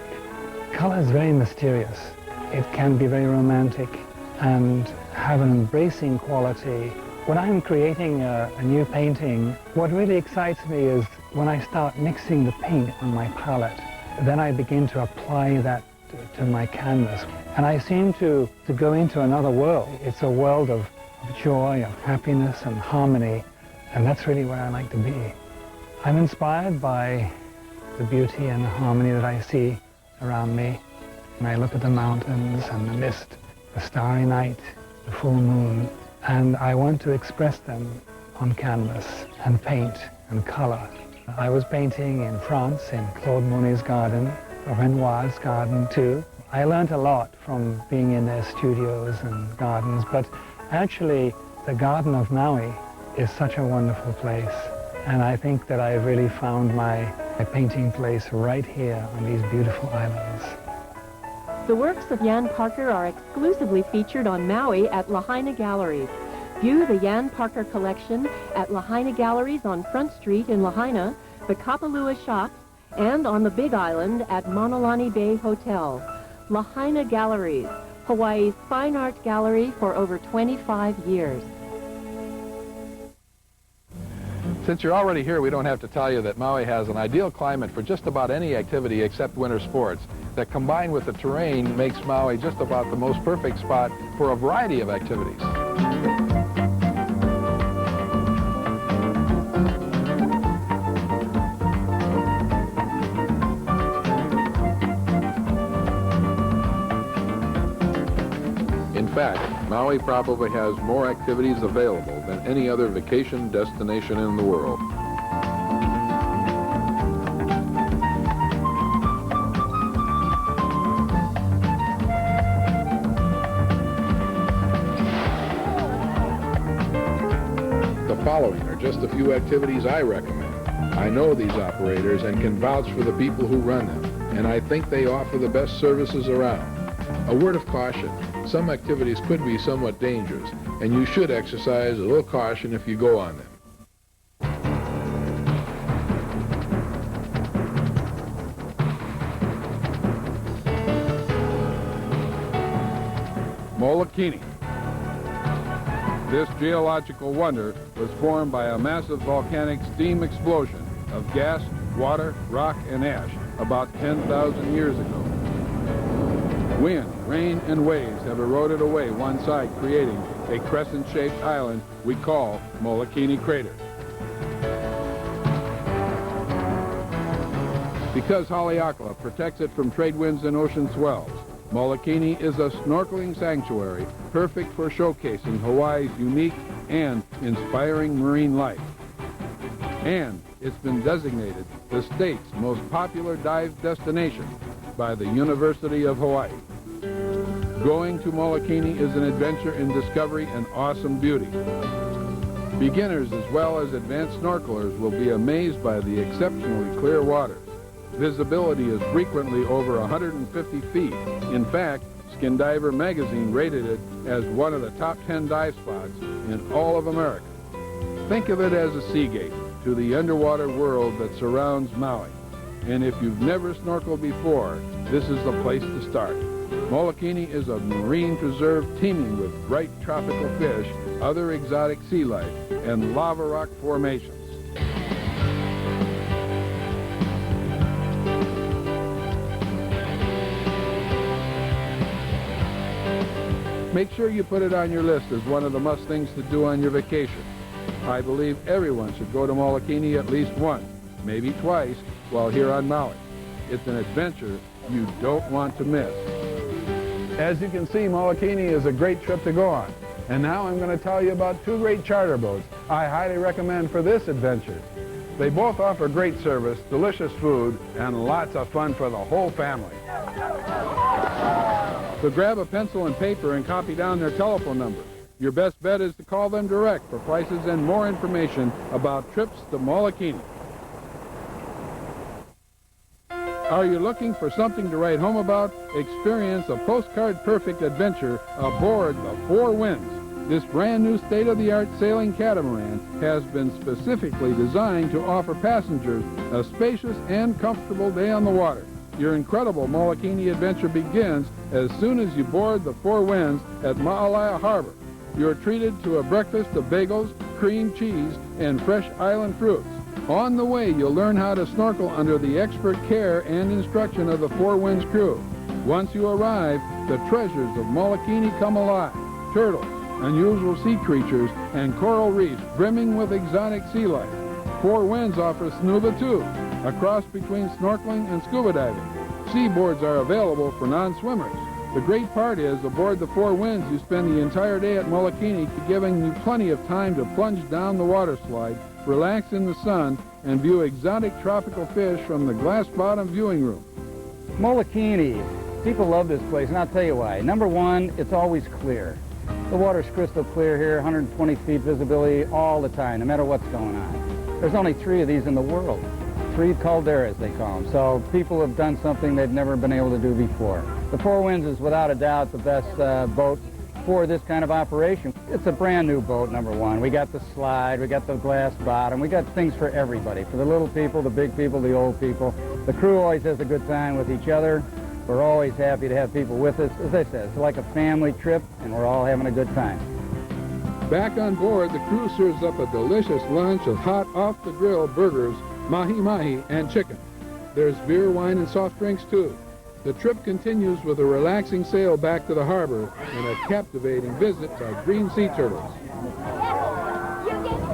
Color is very mysterious. It can be very romantic and have an embracing quality. When I'm creating a new painting, what really excites me is when I start mixing the paint on my palette. Then I begin to apply that to my canvas. And I seem to go into another world. It's a world of joy, of happiness and harmony, and that's really where I like to be. I'm inspired by the beauty and the harmony that I see around me. When I look at the mountains and the mist, the starry night, the full moon, and I want to express them on canvas and paint and color. I was painting in France in Claude Monet's garden, Renoir's garden too. I learned a lot from being in their studios and gardens, but actually the Garden of Maui is such a wonderful place, and I think that I've really found my painting place right here on these beautiful islands. The works of Jan Parker are exclusively featured on Maui at Lahaina Galleries. View the Jan Parker collection at Lahaina Galleries on Front Street in Lahaina, the Kapalua Shops, and on the Big Island at Monolani Bay Hotel. Lahaina Galleries, Hawaii's fine art gallery for over 25 years. Since you're already here, we don't have to tell you that Maui has an ideal climate for just about any activity except winter sports. That combined with the terrain makes Maui just about the most perfect spot for a variety of activities. In fact, Maui probably has more activities available than any other vacation destination in the world. The following are just a few activities I recommend. I know these operators and can vouch for the people who run them, and I think they offer the best services around. A word of caution. Some activities could be somewhat dangerous, and you should exercise a little caution if you go on them. Molokini. This geological wonder was formed by a massive volcanic steam explosion of gas, water, rock, and ash about 10,000 years ago. Wind, rain, and waves have eroded away one side, creating a crescent-shaped island we call Molokini Crater. Because Haleakala protects it from trade winds and ocean swells, Molokini is a snorkeling sanctuary perfect for showcasing Hawaii's unique and inspiring marine life. And it's been designated the state's most popular dive destination by the University of Hawaii. Going to Molokini is an adventure in discovery and awesome beauty. Beginners as well as advanced snorkelers will be amazed by the exceptionally clear waters. Visibility is frequently over 150 feet. In fact, Skin Diver magazine rated it as one of the top 10 dive spots in all of America. Think of it as a sea gate to the underwater world that surrounds Maui. And if you've never snorkeled before, this is the place to start. Molokini is a marine preserve teeming with bright tropical fish, other exotic sea life, and lava rock formations. Make sure you put it on your list as one of the must things to do on your vacation. I believe everyone should go to Molokini at least once, maybe twice, while here on Maui. It's an adventure you don't want to miss. As you can see, Molokini is a great trip to go on. And now I'm going to tell you about two great charter boats I highly recommend for this adventure. They both offer great service, delicious food, and lots of fun for the whole family. So grab a pencil and paper and copy down their telephone numbers. Your best bet is to call them direct for prices and more information about trips to Molokini. Are you looking for something to write home about? Experience a postcard-perfect adventure aboard the Four Winds. This brand new state-of-the-art sailing catamaran has been specifically designed to offer passengers a spacious and comfortable day on the water. Your incredible Molokini adventure begins as soon as you board the Four Winds at Ma'alaia Harbor. You're treated to a breakfast of bagels, cream cheese, and fresh island fruits. On the way, you'll learn how to snorkel under the expert care and instruction of the Four Winds crew. Once you arrive, the treasures of Molokini come alive. Turtles, unusual sea creatures, and coral reefs brimming with exotic sea life. Four Winds offers snuba too, a cross between snorkeling and scuba diving. Seaboards are available for non-swimmers. The great part is, aboard the Four Winds, you spend the entire day at Molokini, giving you plenty of time to plunge down the water slide, relax in the sun, and view exotic tropical fish from the glass-bottom viewing room. Molokini. People love this place, and I'll tell you why. Number one, it's always clear. The water's crystal clear here, 120 feet visibility all the time, no matter what's going on. There's only 3 of these in the world. 3 calderas, they call them. So people have done something they've never been able to do before. The Four Winds is without a doubt the best boat for this kind of operation. It's a brand new boat, number one. We got the slide, we got the glass bottom, we got things for everybody, for the little people, the big people, the old people. The crew always has a good time with each other. We're always happy to have people with us. As I said, it's like a family trip, and we're all having a good time. Back on board, the crew serves up a delicious lunch of hot, off-the-grill burgers, mahi-mahi, and chicken. There's beer, wine, and soft drinks, too. The trip continues with a relaxing sail back to the harbor and a captivating visit by green sea turtles.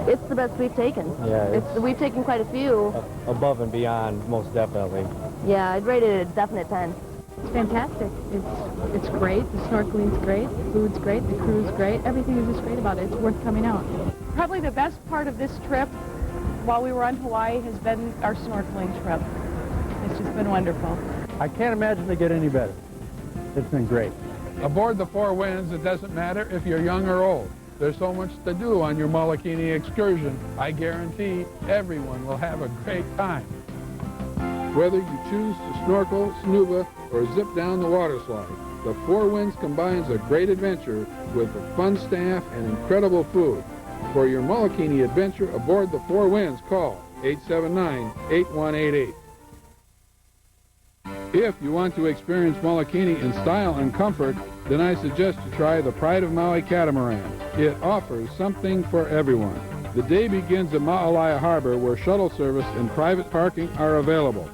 It's the best we've taken. Yeah, We've taken quite a few. Above and beyond, most definitely. Yeah, I'd rate it a definite 10. It's fantastic. It's great. The snorkeling's great. The food's great. The crew's great. Everything is just great about it. It's worth coming out. Probably the best part of this trip while we were on Hawaii has been our snorkeling trip. It's just been wonderful. I can't imagine they get any better. It's been great. Aboard the Four Winds, it doesn't matter if you're young or old. There's so much to do on your Molokini excursion. I guarantee everyone will have a great time. Whether you choose to snorkel, snuba, or zip down the water slide, the Four Winds combines a great adventure with a fun staff and incredible food. For your Molokini adventure aboard the Four Winds, call 879-8188. If you want to experience Molokini in style and comfort, then I suggest you try the Pride of Maui catamaran. It offers something for everyone. The day begins at Ma'alaya Harbor, where shuttle service and private parking are available.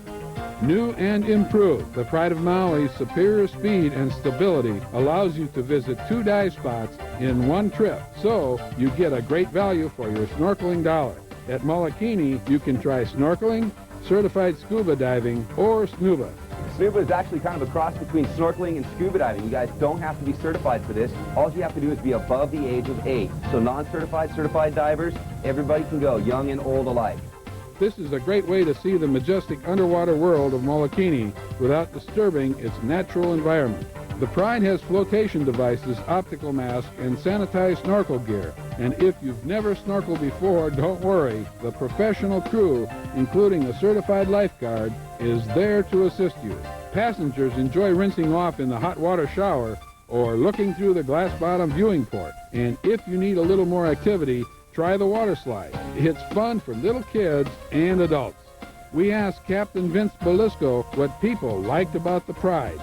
New and improved, the Pride of Maui's superior speed and stability allows you to visit 2 dive spots in one trip, so you get a great value for your snorkeling dollar. At Molokini, you can try snorkeling, certified scuba diving, or snuba. Snuba is actually kind of a cross between snorkeling and scuba diving. You guys don't have to be certified for this. All you have to do is be above the age of 8. So non-certified, certified divers, everybody can go, young and old alike. This is a great way to see the majestic underwater world of Molokini without disturbing its natural environment. The Pride has flotation devices, optical masks, and sanitized snorkel gear. And if you've never snorkeled before, don't worry. The professional crew, including a certified lifeguard, is there to assist you. Passengers enjoy rinsing off in the hot water shower or looking through the glass-bottom viewing port. And if you need a little more activity, try the water slide. It's fun for little kids and adults. We asked Captain Vince Belisco what people liked about the Pride.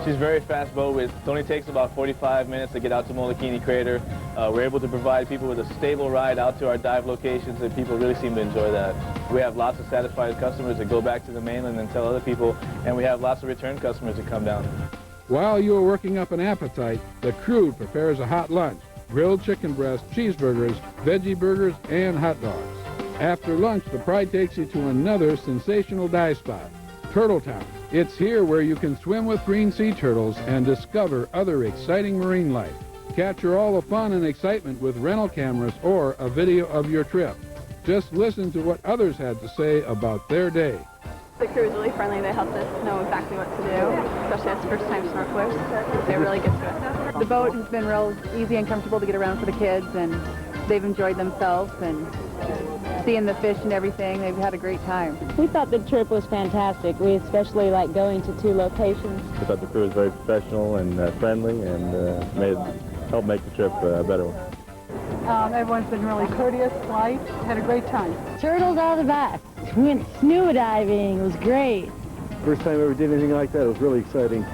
She's a very fast boat. It only takes about 45 minutes to get out to Molokini Crater. We're able to provide people with a stable ride out to our dive locations, and people really seem to enjoy that. We have lots of satisfied customers that go back to the mainland and tell other people, and we have lots of return customers that come down. While you are working up an appetite, the crew prepares a hot lunch, grilled chicken breast, cheeseburgers, veggie burgers, and hot dogs. After lunch, the Pride takes you to another sensational dive spot, Turtle Town. It's here where you can swim with green sea turtles and discover other exciting marine life. Capture all the fun and excitement with rental cameras or a video of your trip. Just listen to what others had to say about their day. The crew is really friendly. They helped us know exactly what to do, especially as first-time snorkelers. They're really good to us. The boat has been real easy and comfortable to get around for the kids, and they've enjoyed themselves and seeing the fish and everything. They've had a great time. We thought the trip was fantastic. We especially like going to 2 locations. I thought the crew was very professional and friendly, and helped make the trip a better one. Everyone's been really courteous, polite, had a great time. Turtles are the best. We went scuba diving. It was great. First time I ever did anything like that. It was really exciting.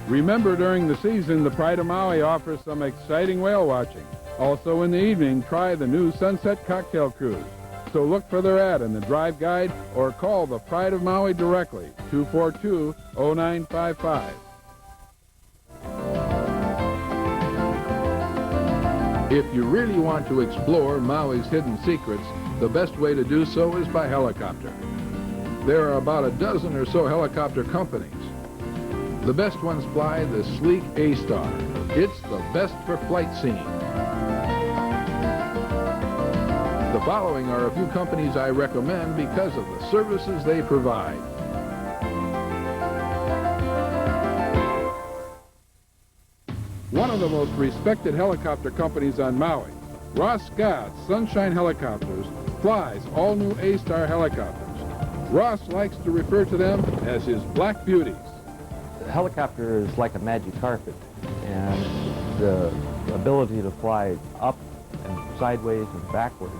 Remember, during the season, the Pride of Maui offers some exciting whale watching. Also in the evening, try the new Sunset Cocktail Cruise. So look for their ad in the Drive Guide or call the Pride of Maui directly, 242-0955. If you really want to explore Maui's hidden secrets, the best way to do so is by helicopter. There are about a dozen or so helicopter companies. The best ones fly the sleek A-Star. It's the best for flight scene. The following are a few companies I recommend because of the services they provide. One of the most respected helicopter companies on Maui, Ross Scott's Sunshine Helicopters, flies all new A-Star helicopters. Ross likes to refer to them as his Black Beauties. The helicopter is like a magic carpet, and the ability to fly up and sideways and backwards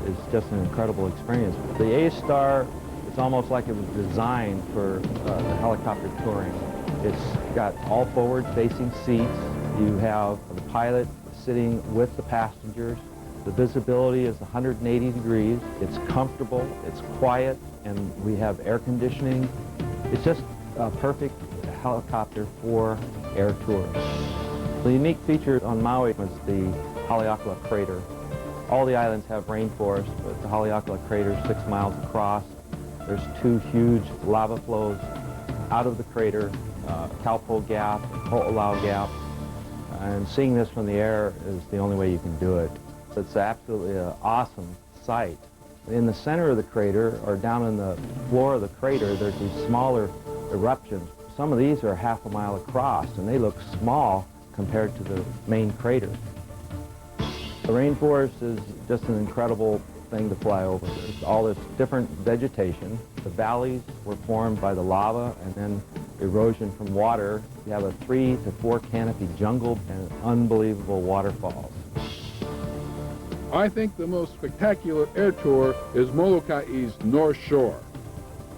is just an incredible experience. The A-Star, it's almost like it was designed for the helicopter touring. It's got all forward-facing seats. You have the pilot sitting with the passengers. The visibility is 180 degrees. It's comfortable, it's quiet, and we have air conditioning. It's just a perfect helicopter for air tours. The unique feature on Maui is the Haleakala Crater. All the islands have rainforest, but the Haleakala Crater is 6 miles across. There's 2 huge lava flows out of the crater, Taupo Gap, Ho'olau Gap, and seeing this from the air is the only way you can do it. It's absolutely an awesome sight. In the center of the crater, or down in the floor of the crater, there's these smaller eruptions. Some of these are half a mile across, and they look small compared to the main crater. The rainforest is just an incredible thing to fly over. There's all this different vegetation. The valleys were formed by the lava and then erosion from water. You have a 3 to 4 canopy jungle and unbelievable waterfalls. I think the most spectacular air tour is Moloka'i's North Shore.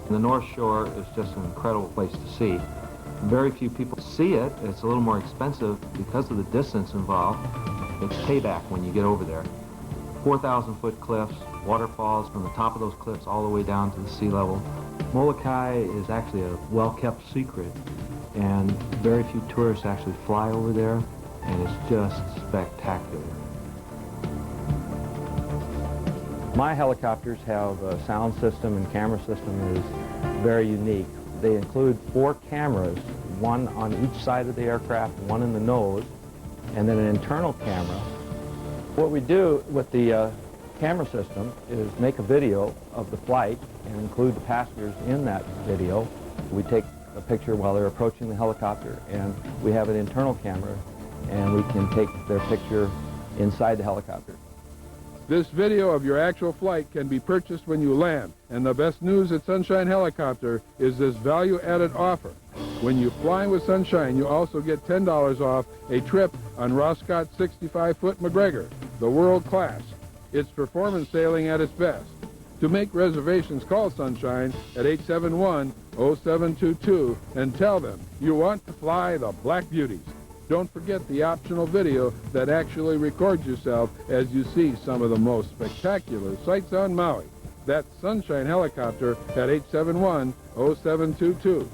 The North Shore is just an incredible place to see. Very few people see it. It's a little more expensive because of the distance involved. It's payback when you get over there. 4,000-foot cliffs, waterfalls from the top of those cliffs all the way down to the sea level. Molokai is actually a well-kept secret, and very few tourists actually fly over there, and it's just spectacular. My helicopters have a sound system and camera system is very unique. They include 4 cameras, one on each side of the aircraft, one in the nose, and then an internal camera. What we do with the camera system is make a video of the flight and include the passengers in that video. We take a picture while they're approaching the helicopter, and we have an internal camera, and we can take their picture inside the helicopter. This video of your actual flight can be purchased when you land, and the best news at Sunshine Helicopter is this value-added offer. When you fly with Sunshine, you also get $10 off a trip on Ross Scott's 65-foot McGregor, the world class. It's performance sailing at its best. To make reservations, call Sunshine at 871-0722 and tell them you want to fly the Black Beauties. Don't forget the optional video that actually records yourself as you see some of the most spectacular sights on Maui. That's Sunshine Helicopter at 871-0722.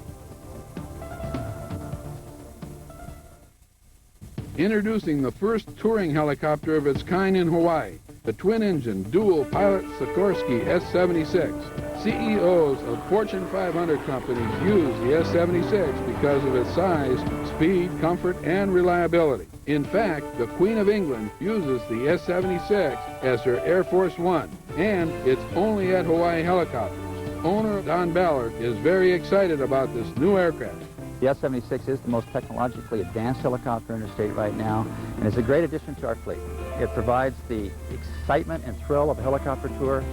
Introducing the first touring helicopter of its kind in Hawaii, the twin-engine, dual-pilot Sikorsky S-76. CEOs of Fortune 500 companies use the S-76 because of its size, speed, comfort, and reliability. In fact, the Queen of England uses the S-76 as her Air Force One, and it's only at Hawaii Helicopters. Owner Don Ballard is very excited about this new aircraft. The S-76 is the most technologically advanced helicopter in the state right now, and is a great addition to our fleet. It provides the excitement and thrill of a helicopter tour,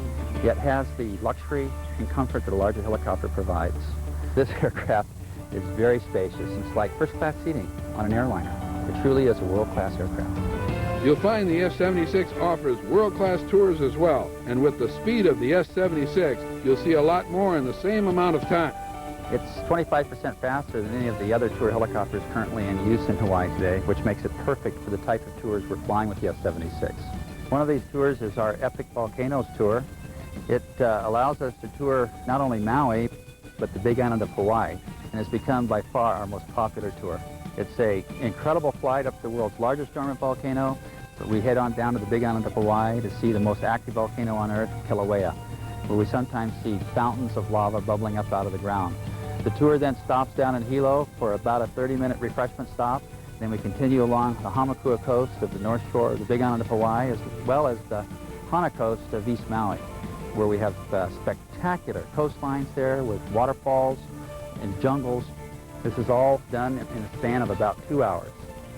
yet has the luxury and comfort that a larger helicopter provides. This aircraft is very spacious. It's like first-class seating on an airliner. It truly is a world-class aircraft. You'll find the S-76 offers world-class tours as well, and with the speed of the S-76, you'll see a lot more in the same amount of time. It's 25% faster than any of the other tour helicopters currently in use in Hawaii today, which makes it perfect for the type of tours we're flying with the S-76. One of these tours is our Epic Volcanoes tour. It allows us to tour not only Maui, but the Big Island of Hawaii, and has become by far our most popular tour. It's an incredible flight up the world's largest dormant volcano, but we head on down to the Big Island of Hawaii to see the most active volcano on Earth, Kilauea, where we sometimes see fountains of lava bubbling up out of the ground. The tour then stops down in Hilo for about a 30-minute refreshment stop. Then we continue along the Hamakua coast of the North Shore of the Big Island of Hawaii, as well as the Hana coast of East Maui, where we have spectacular coastlines there with waterfalls and jungles. This is all done in a span of about 2 hours.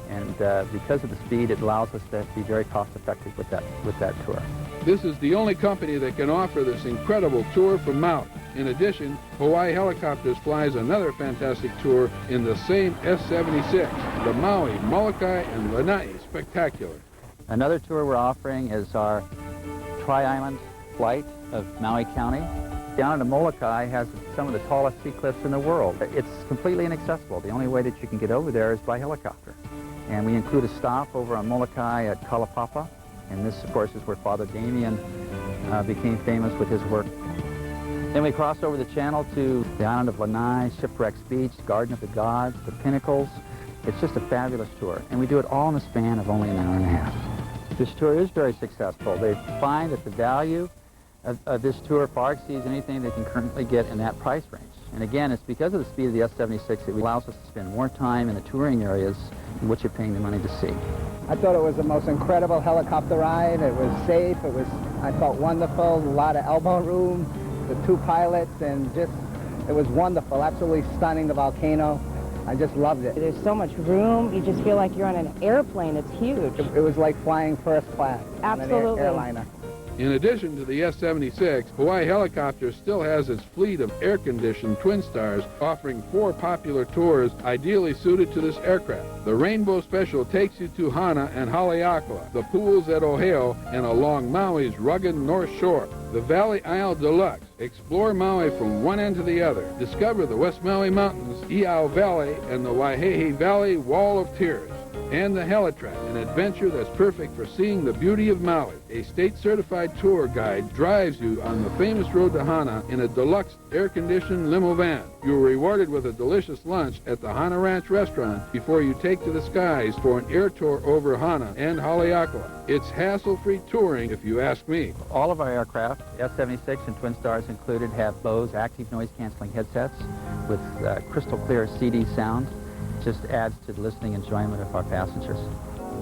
And because of the speed, it allows us to be very cost-effective with that tour. This is the only company that can offer this incredible tour from Maui. In addition, Hawaii Helicopters flies another fantastic tour in the same S-76, the Maui, Molokai, and Lanai Spectacular. Another tour we're offering is our Tri-Island flight of Maui County. Down in Molokai has some of the tallest sea cliffs in the world. It's completely inaccessible. The only way that you can get over there is by helicopter. And we include a stop over on Molokai at Kalapapa. And this, of course, is where Father Damien became famous with his work. Then we cross over the channel to the island of Lanai, Shipwrecks Beach, Garden of the Gods, the Pinnacles. It's just a fabulous tour. And we do it all in the span of only an hour and a half. This tour is very successful. They find that the value of this tour far exceeds anything they can currently get in that price range. And again, it's because of the speed of the S-76 that allows us to spend more time in the touring areas in which you're paying the money to see. I thought it was the most incredible helicopter ride. It was safe. I felt wonderful. A lot of elbow room, the two pilots, and just, it was wonderful. Absolutely stunning, the volcano. I just loved it. There's so much room. You just feel like you're on an airplane. It's huge. It was like flying first class. Absolutely. On an airliner. In addition to the S-76, Hawaii Helicopters still has its fleet of air-conditioned Twin Stars, offering 4 popular tours ideally suited to this aircraft. The Rainbow Special takes you to Hana and Haleakala, the pools at Ohio, and along Maui's rugged North Shore. The Valley Isle Deluxe. Explore Maui from one end to the other. Discover the West Maui Mountains, Iao Valley, and the Waihehe Valley Wall of Tears. And the Helitrack, an adventure that's perfect for seeing the beauty of Maui. A state-certified tour guide drives you on the famous road to Hana in a deluxe air-conditioned limo van. You're rewarded with a delicious lunch at the Hana Ranch restaurant before you take to the skies for an air tour over Hana and Haleakala. It's hassle-free touring, if you ask me. All of our aircraft, S-76 and Twin Stars included, have Bose active noise-canceling headsets with crystal-clear CD sound. Just adds to the listening enjoyment of our passengers.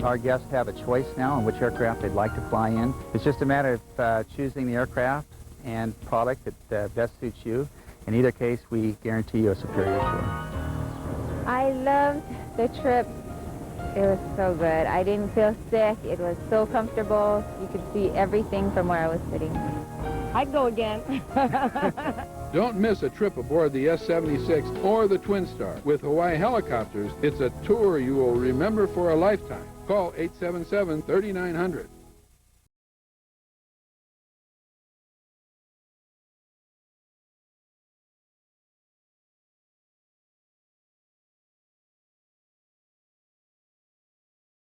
Our guests have a choice now on which aircraft they'd like to fly in. It's just a matter of choosing the aircraft and product that best suits you. In either case, we guarantee you a superior tour. I loved the trip. It was so good. I didn't feel sick. It was so comfortable. You could see everything from where I was sitting. I'd go again. Don't miss a trip aboard the S-76 or the Twin Star. With Hawaii Helicopters, it's a tour you will remember for a lifetime. Call 877-3900.